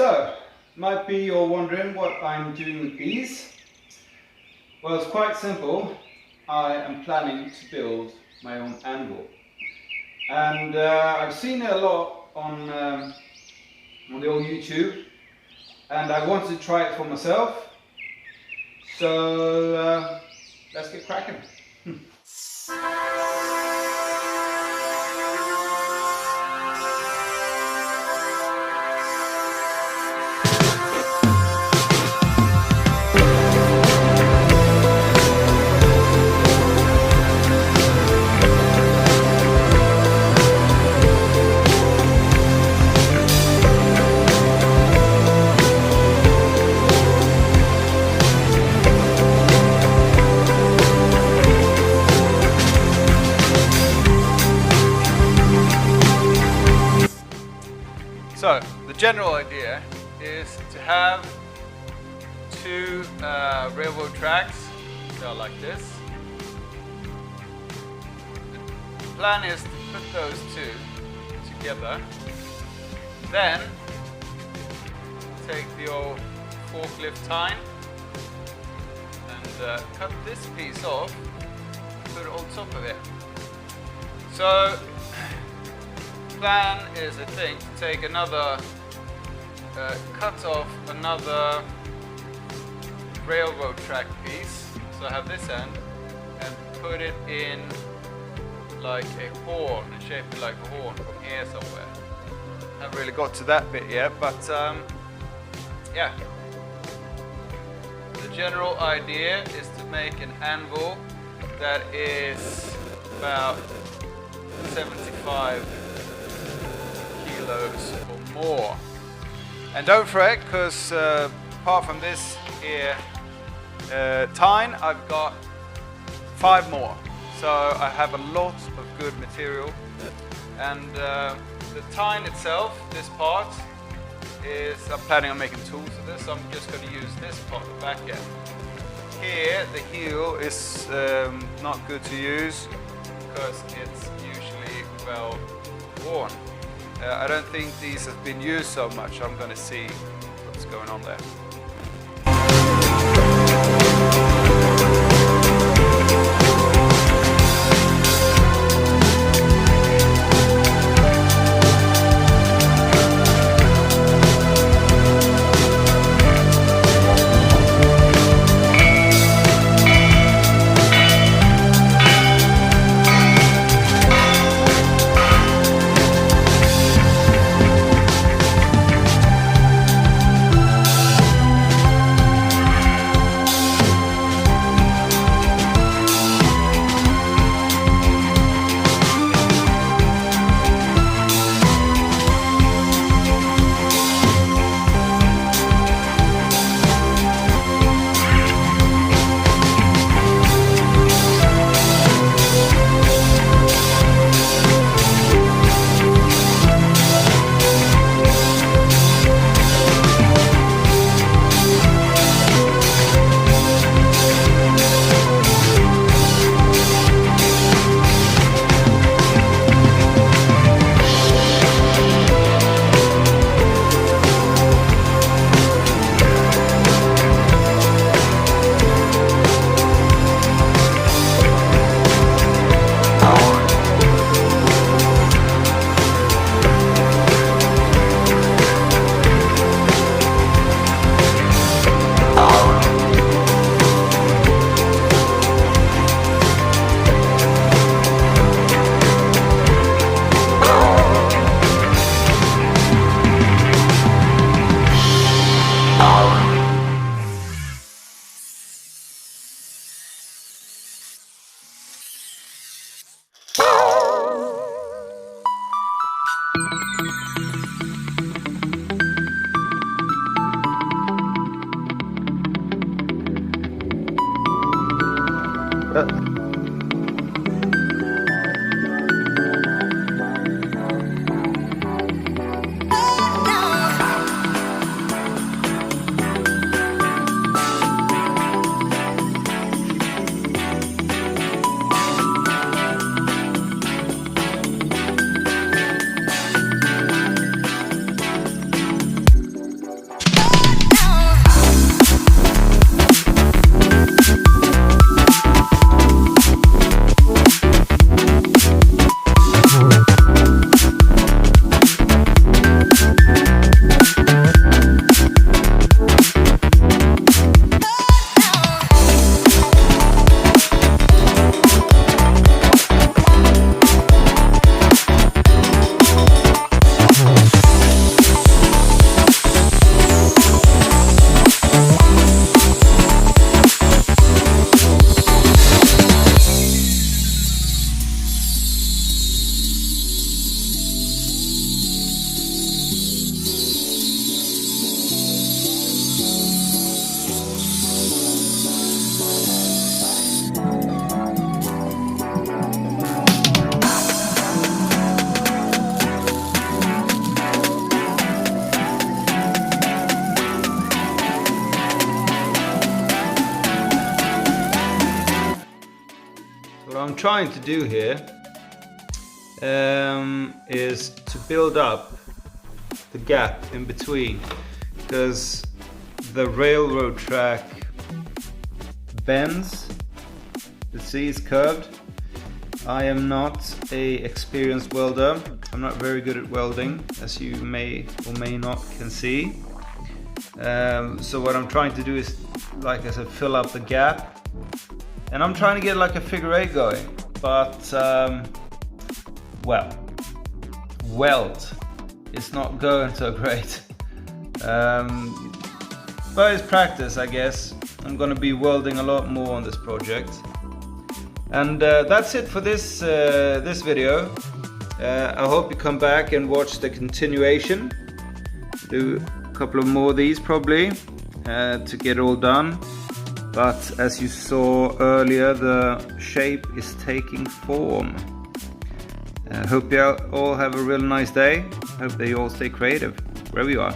So, might be you're wondering what I'm doing with these. Well, it's quite simple. I am planning to build my own anvil. And I've seen it a lot on the old YouTube. And I wanted to try it for myself. So, let's get cracking. So, the general idea is to have two railroad tracks. They are like this. The plan is to put those two together. Then, take the old forklift tine and cut this piece off, put it on top of it. So, plan is, I think, to take another, cut off another railroad track piece, so I have this end, and put it in like a horn, and shape it like a horn from here somewhere. Haven't really got to that bit yet, but yeah. The general idea is to make an anvil that is about 75 kilos or more. And don't fret, because apart from this here tine, I've got 5 more. So I have a lot of good material. And the tine itself, this part, is, I'm planning on making tools for this, so I'm just going to use this part, the back end. Here, the heel is not good to use because it's usually well worn. I don't think these have been used so much. I'm going to see what's going on there. trying to do here is to build up the gap in between, because the railroad track bends. Let's see, it's curved. I am not a experienced welder. I'm not very good at welding, as you may or may not can see. So what I'm trying to do is, like I said, fill up the gap, and I'm trying to get like a figure 8 going, but well, weld is not going so great. But it's practice, I guess. I'm gonna be welding a lot more on this project. And that's it for this this video. I hope you come back and watch the continuation. Do a couple of more of these probably to get it all done. But as you saw earlier, the shape is taking form. I hope you all have a real nice day. Hope that you all stay creative wherever you are.